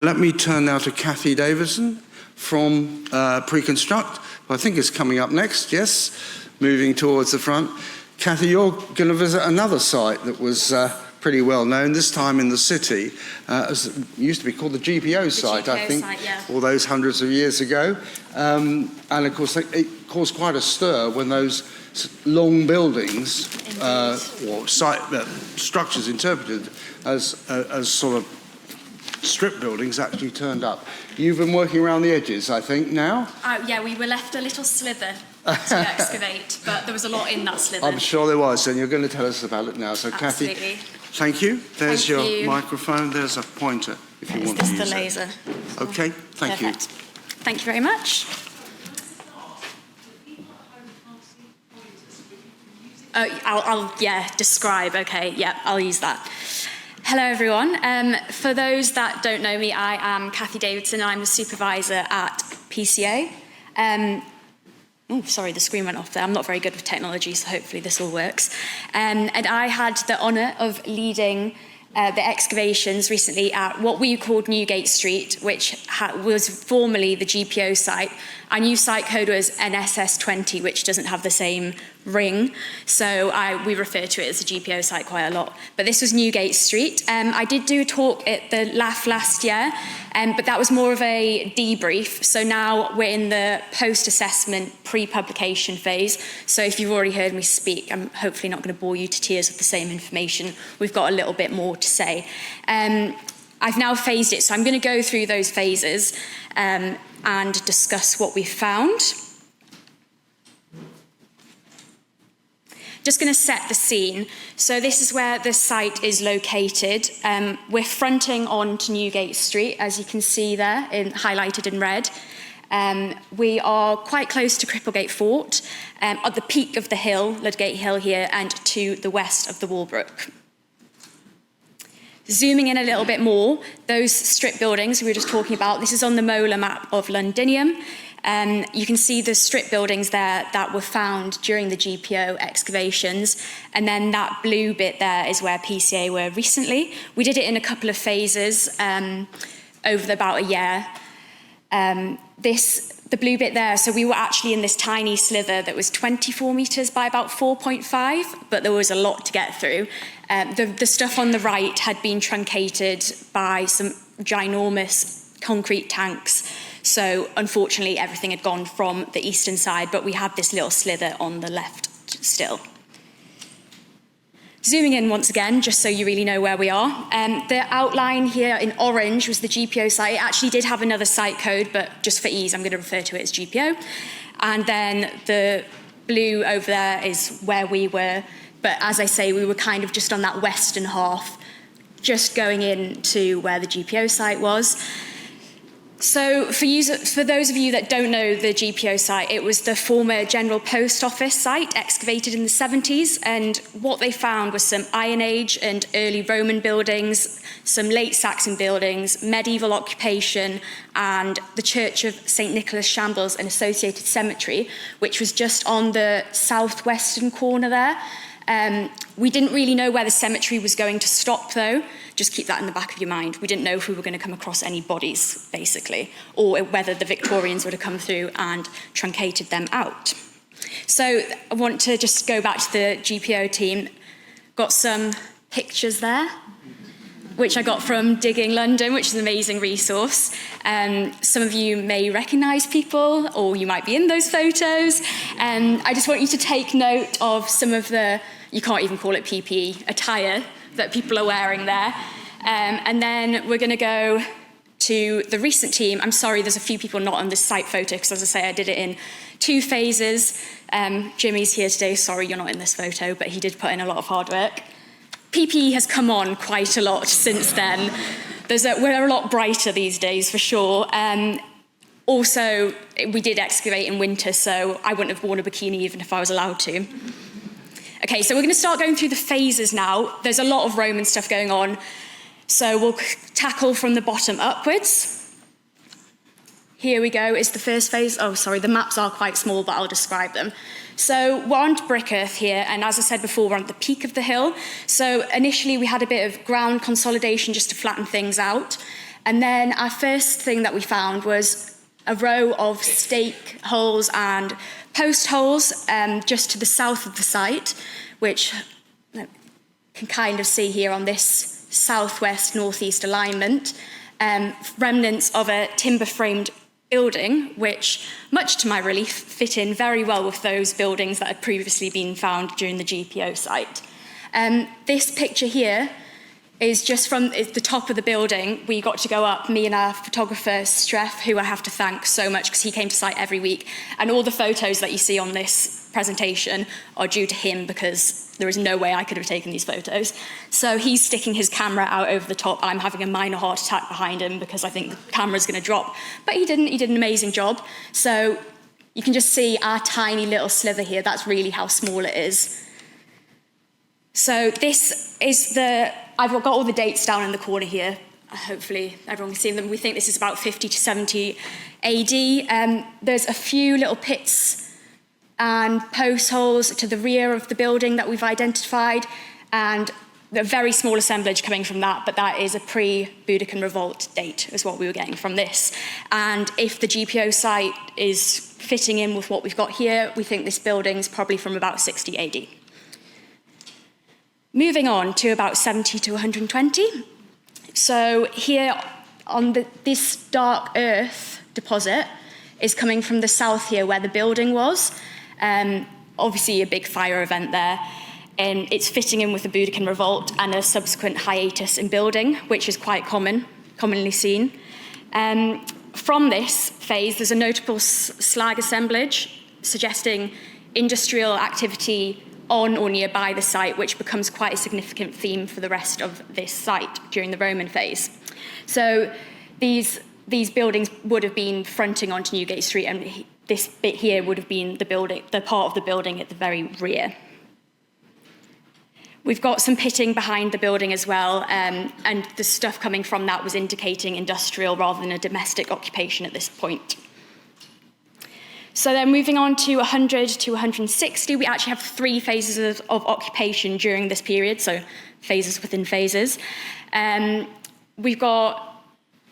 Let me turn now to Kathy Davidson from Pre-Construct, who I think is coming up next, yes, moving towards the front. Kathy, you're going to visit another site that was pretty well known, this time in the city, as it used to be called the GPO site, I think, all those hundreds of years ago. And of course, it caused quite a stir when those long buildings or structures interpreted as sort of strip buildings actually turned up. You've been working around the edges, I think, now? Yeah, we were left a little slither to excavate, but there was a lot in that slither. I'm sure there was, and you're going to tell us about it now. So, absolutely. Kathy, thank you. There's your microphone. There's a pointer if you want to use it. Is this the laser? Okay, thank you. Thank you very much. I'll describe. Okay, yeah, I'll use that. Hello, everyone. For those that don't know me, I am Kathy Davidson. I'm the supervisor at PCA. Oh, sorry, the screen went off there. I'm not very good with technology, so hopefully this all works. And I had the honour of leading the excavations recently at what we called Newgate Street, which was formerly the GPO site. Our new site code was NSS20, which doesn't have the same ring, so we refer to it as a GPO site quite a lot. But this was Newgate Street. I did do a talk at the LAF last year, but that was more of a debrief. So now we're in the post-assessment, pre-publication phase. So if you've already heard me speak, I'm hopefully not going to bore you to tears with the same information. We've got a little bit more to say. I've now phased it, so I'm going to go through those phases and discuss what we found. Just going to set the scene. So this is where the site is located. We're fronting onto Newgate Street, as you can see there, highlighted in red. We are quite close to Cripplegate Fort, at the peak of the hill, Ludgate Hill here, and to the west of the Walbrook. Zooming in a little bit more, those strip buildings we were just talking about, this is on the molar map of Londinium. You can see the strip buildings there that were found during the GPO excavations, and then that blue bit there is where PCA were recently. We did it in a couple of phases over about a year. The blue bit there, so we were actually in this tiny slither that was 24 metres by about 4.5, but there was a lot to get through. The stuff on the right had been truncated by some ginormous concrete tanks. So unfortunately, everything had gone from the eastern side, but we had this little slither on the left still. Zooming in once again, just so you really know where we are. The outline here in orange was the GPO site. It actually did have another site code, but just for ease, I'm going to refer to it as GPO. And then the blue over there is where we were. But as I say, we were kind of just on that western half, just going into where the GPO site was. So for those of you that don't know the GPO site, it was the former General Post Office site excavated in the 70s, and what they found was some Iron Age and early Roman buildings, some late Saxon buildings, medieval occupation, and the Church of St. Nicholas Shambles and associated cemetery, which was just on the southwestern corner there. We didn't really know where the cemetery was going to stop, though. Just keep that in the back of your mind. We didn't know if we were going to come across any bodies, basically, or whether the Victorians would have come through and truncated them out. So I want to just go back to the GPO team. Got some pictures there, which I got from Digging London, which is an amazing resource. Some of you may recognise people, or you might be in those photos. I just want you to take note of some of the, you can't even call it PPE, attire that people are wearing there. And then we're going to go to the recent team. I'm sorry, there's a few people not on this site photo, because as I say, I did it in 2 phases. Jimmy's here today. Sorry, you're not in this photo, but he did put in a lot of hard work. PPE has come on quite a lot since then. We're a lot brighter these days, for sure. Also, we did excavate in winter, so I wouldn't have worn a bikini even if I was allowed to. Okay, so we're going to start going through the phases now. There's a lot of Roman stuff going on, so we'll tackle from the bottom upwards. Here we go, is the first phase. Oh, sorry, the maps are quite small, but I'll describe them. So we're on brick earth here, and as I said before, we're at the peak of the hill. So initially we had a bit of ground consolidation just to flatten things out. And then our first thing that we found was a row of stake holes and post holes just to the south of the site, which you can kind of see here on this southwest-northeast alignment, remnants of a timber-framed building, which, much to my relief, fit in very well with those buildings that had previously been found during the GPO site. This picture here is just from the top of the building. We got to go up, me and our photographer, Streff, who I have to thank so much because he came to site every week. And all the photos that you see on this presentation are due to him because there is no way I could have taken these photos. So he's sticking his camera out over the top. I'm having a minor heart attack behind him because I think the camera's going to drop. But he didn't. He did an amazing job. So you can just see our tiny little sliver here. That's really how small it is. So this is I've got all the dates down in the corner here. Hopefully everyone can see them. We think this is about 50 to 70 AD. There's a few little pits and post holes to the rear of the building that we've identified, and a very small assemblage coming from that, but that is a pre-Boudiccan revolt date, is what we were getting from this. And if the GPO site is fitting in with what we've got here, we think this building's probably from about 60 AD. Moving on to about 70 to 120. So here on this dark earth deposit is coming from the south here where the building was. Obviously a big fire event there. And it's fitting in with the Boudiccan revolt and a subsequent hiatus in building, which is quite commonly seen. From this phase, there's a notable slag assemblage suggesting industrial activity on or nearby the site, which becomes quite a significant theme for the rest of this site during the Roman phase. So these buildings would have been fronting onto Newgate Street, and this bit here would have been the part of the building at the very rear. We've got some pitting behind the building as well, and the stuff coming from that was indicating industrial rather than a domestic occupation at this point. So then moving on to 100 to 160, we actually have 3 phases of occupation during this period, so phases within phases.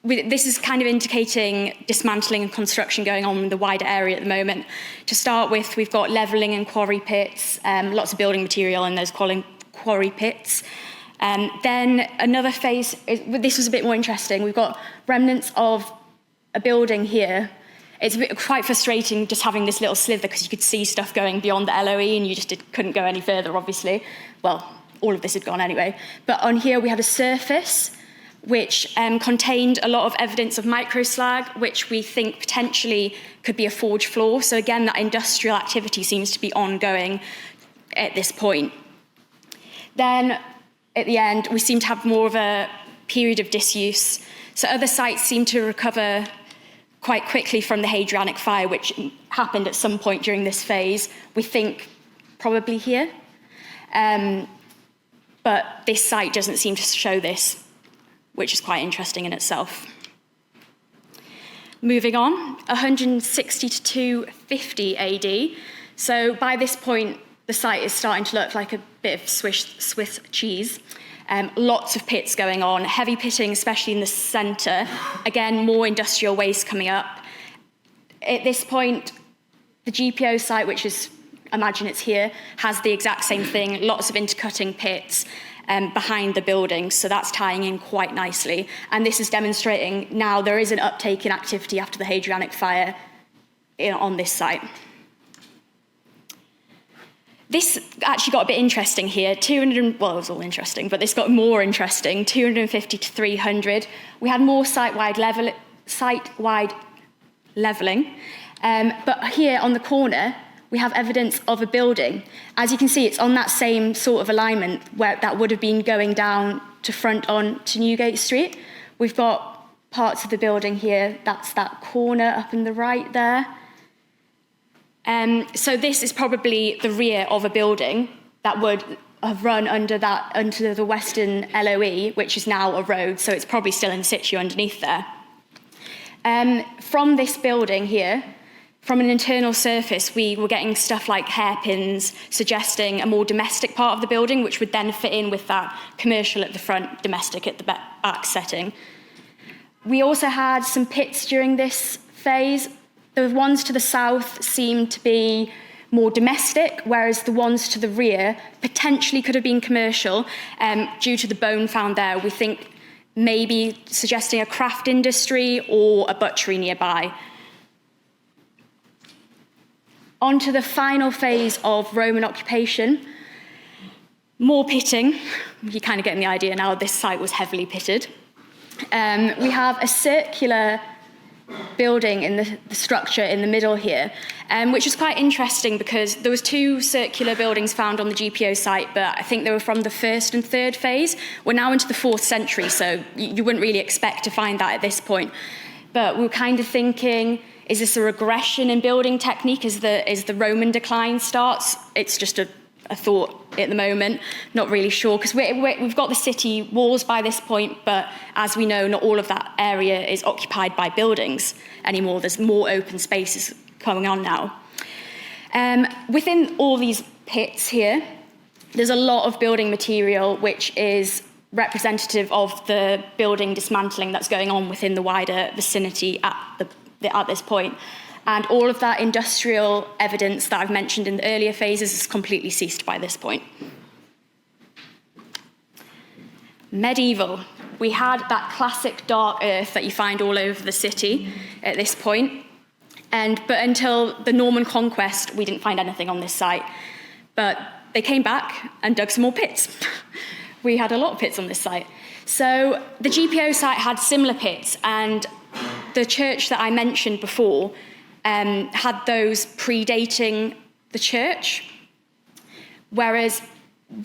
This is kind of indicating dismantling and construction going on in the wider area at the moment. To start with, we've got levelling and quarry pits, lots of building material in those quarry pits. Then another phase, this was a bit more interesting. We've got remnants of a building here. It's quite frustrating just having this little sliver because you could see stuff going beyond the LOE and you just couldn't go any further, obviously. Well, all of this had gone anyway. But on here we had a surface which contained a lot of evidence of microslag, which we think potentially could be a forge floor. So again, that industrial activity seems to be ongoing at this point. Then at the end, we seem to have more of a period of disuse. So other sites seem to recover quite quickly from the Hadrianic fire, which happened at some point during this phase. We think probably here. But this site doesn't seem to show this, which is quite interesting in itself. Moving on, 160 to 250 AD. So by this point, the site is starting to look like a bit of Swiss cheese. Lots of pits going on, heavy pitting, especially in the centre. Again, more industrial waste coming up. At this point, the GPO site, which is, imagine it's here, has the exact same thing, lots of intercutting pits behind the building, so that's tying in quite nicely. And this is demonstrating now there is an uptake in activity after the Hadrianic fire on this site. This actually got a bit interesting here. It was all interesting, but this got more interesting. 250 to 300. We had more site-wide levelling. But here on the corner, we have evidence of a building. As you can see, it's on that same sort of alignment where that would have been going down to front on to Newgate Street. We've got parts of the building here. That's that corner up in the right there. So this is probably the rear of a building that would have run under the western LOE, which is now a road, so it's probably still in situ underneath there. From this building here, from an internal surface, we were getting stuff like hairpins, suggesting a more domestic part of the building, which would then fit in with that commercial at the front, domestic at the back setting. We also had some pits during this phase. The ones to the south seemed to be more domestic, whereas the ones to the rear potentially could have been commercial due to the bone found there. We think maybe suggesting a craft industry or a butchery nearby. On to the final phase of Roman occupation. More pitting. You're kind of getting the idea now, this site was heavily pitted. We have a circular building in the structure in the middle here, which is quite interesting because there was 2 circular buildings found on the GPO site, but I think they were from the 1st and 3rd phase. We're now into the 4th century, so you wouldn't really expect to find that at this point. But we were kind of thinking, is this a regression in building technique as the Roman decline starts? It's just a thought at the moment, not really sure, because we've got the city walls by this point, but as we know, not all of that area is occupied by buildings anymore. There's more open spaces going on now. Within all these pits here, there's a lot of building material which is representative of the building dismantling that's going on within the wider vicinity at this point. And all of that industrial evidence that I've mentioned in the earlier phases has completely ceased by this point. Medieval. We had that classic dark earth that you find all over the city at this point. But until the Norman conquest, we didn't find anything on this site. But they came back and dug some more pits. We had a lot of pits on this site. So the GPO site had similar pits, and the church that I mentioned before had those predating the church, whereas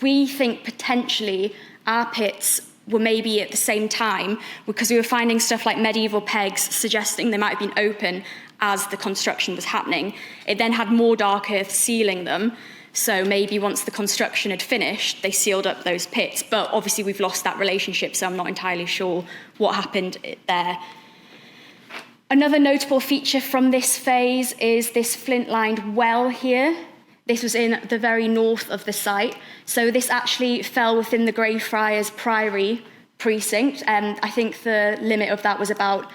we think potentially our pits were maybe at the same time because we were finding stuff like medieval pegs suggesting they might have been open as the construction was happening. It then had more dark earth sealing them, so maybe once the construction had finished, they sealed up those pits. But obviously we've lost that relationship, so I'm not entirely sure what happened there. Another notable feature from this phase is this flint-lined well here. This was in the very north of the site. So this actually fell within the Greyfriars Priory precinct. I think the limit of that was about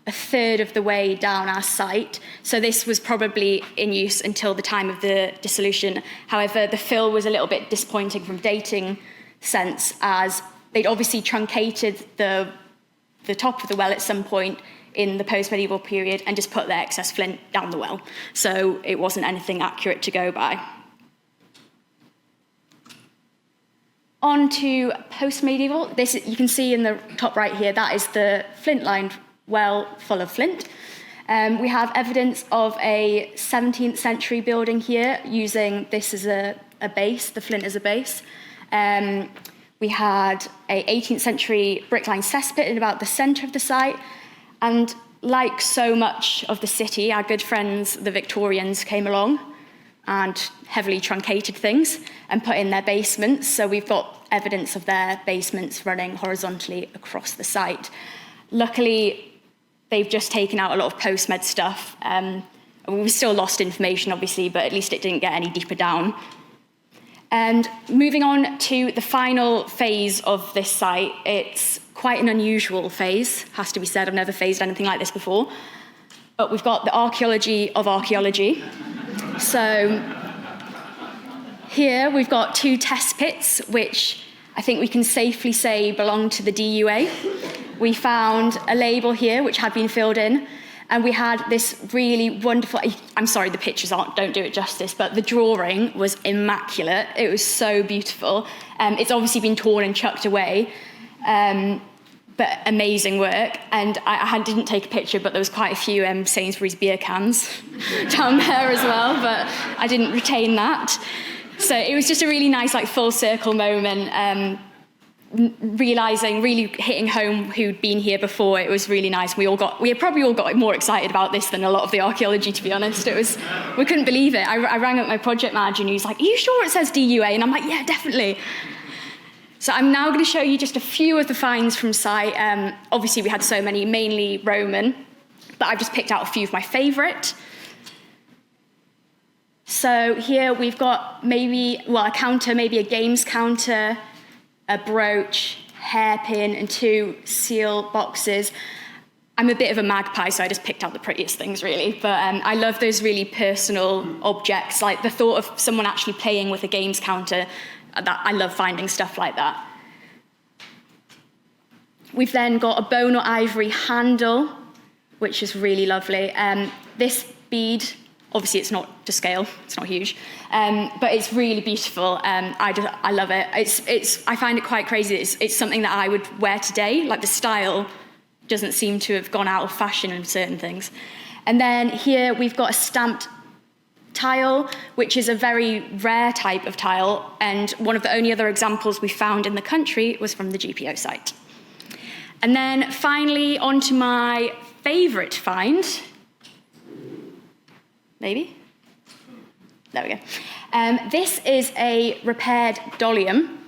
1/3 of the way down our site. So this was probably in use until the time of the dissolution. However, the fill was a little bit disappointing from dating sense, as they'd obviously truncated the top of the well at some point in the post-medieval period and just put their excess flint down the well. So it wasn't anything accurate to go by. On to post-medieval. This, you can see in the top right here, that is the flint-lined well full of flint. We have evidence of a 17th century building here using this as a base, the flint as a base. We had a 18th century brick-lined cesspit in about the centre of the site. And like so much of the city, our good friends, the Victorians, came along and heavily truncated things and put in their basements. So we've got evidence of their basements running horizontally across the site. Luckily, they've just taken out a lot of post-med stuff. We've still lost information, obviously, but at least it didn't get any deeper down. And moving on to the final phase of this site, it's quite an unusual phase, has to be said. I've never phased anything like this before. But we've got the archaeology of archaeology. So here we've got 2 test pits, which I think we can safely say belong to the DUA. We found a label here, which had been filled in, and we had this really wonderful, I'm sorry, the pictures don't do it justice, but the drawing was immaculate. It was so beautiful. It's obviously been torn and chucked away, but amazing work. And I didn't take a picture, but there was quite a few Sainsbury's beer cans down there as well, but I didn't retain that. So it was just a really nice, like, full circle moment. Realising, really hitting home who'd been here before. It was really nice. We probably all got more excited about this than a lot of the archaeology, to be honest. We couldn't believe it. I rang up my project manager and he was like, "Are you sure it says DUA?" And I'm like, "Yeah, definitely." So I'm now going to show you just a few of the finds from site. Obviously, we had so many, mainly Roman, but I've just picked out a few of my favourite. So here we've got a counter, maybe a games counter, a brooch, hairpin, and 2 seal boxes. I'm a bit of a magpie, so I just picked out the prettiest things, really. But I love those really personal objects, like the thought of someone actually playing with a games counter. I love finding stuff like that. We've then got a bone or ivory handle, which is really lovely. This bead, obviously it's not to scale, it's not huge, but it's really beautiful. I love it. I find it quite crazy. It's something that I would wear today. Like, the style doesn't seem to have gone out of fashion in certain things. And then here we've got a stamped tile, which is a very rare type of tile, and one of the only other examples we found in the country was from the GPO site. And then finally, on to my favourite find. Maybe? There we go. This is a repaired dolium,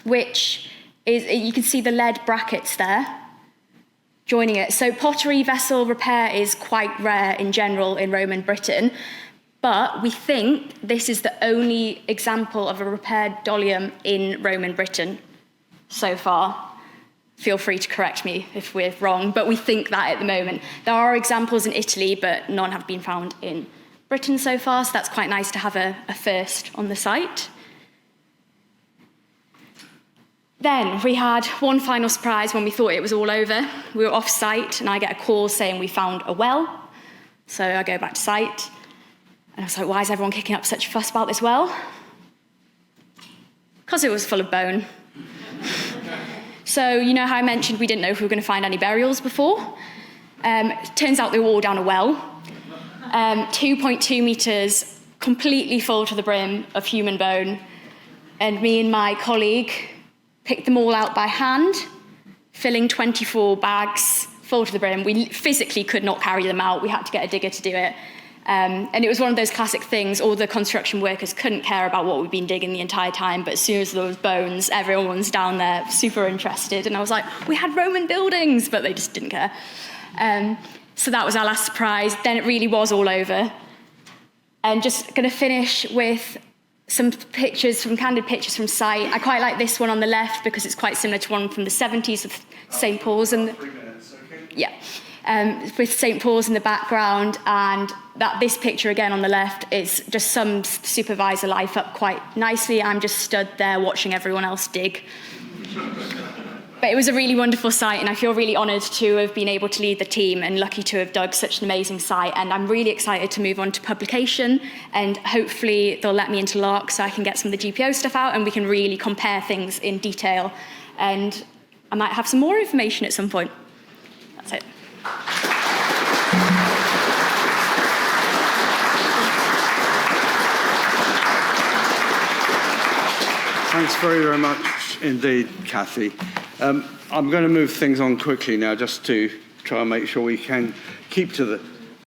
which is, you can see the lead brackets there joining it. So pottery vessel repair is quite rare in general in Roman Britain, but we think this is the only example of a repaired dolium in Roman Britain so far. Feel free to correct me if we're wrong, but we think that at the moment. There are examples in Italy, but none have been found in Britain so far, so that's quite nice to have a first on the site. Then we had one final surprise when we thought it was all over. We were off site, and I get a call saying we found a well. So I go back to site, and I was like, why is everyone kicking up such a fuss about this well? Because it was full of bone. So, you know how I mentioned we didn't know if we were going to find any burials before? Turns out they were all down a well. 2.2 metres, completely full to the brim of human bone. And me and my colleague picked them all out by hand, filling 24 bags full to the brim. We physically could not carry them out. We had to get a digger to do it. And it was one of those classic things. All the construction workers couldn't care about what we'd been digging the entire time, but as soon as there was bones, everyone's down there super interested. And I was like, we had Roman buildings, but they just didn't care. So that was our last surprise. Then it really was all over. And just going to finish with some pictures, some candid pictures from site. I quite like this one on the left because it's quite similar to one from the 70s with St. Paul's. 3 minutes, okay? Yeah. With St. Paul's in the background, and this picture again on the left is just some supervisor life up quite nicely. I'm just stood there watching everyone else dig. But it was a really wonderful site, and I feel really honoured to have been able to lead the team and lucky to have dug such an amazing site. And I'm really excited to move on to publication, and hopefully they'll let me into Lark so I can get some of the GPO stuff out and we can really compare things in detail. And I might have some more information at some point. That's it. Thanks very, very much indeed, Kathy. I'm going to move things on quickly now just to try and make sure we can keep to the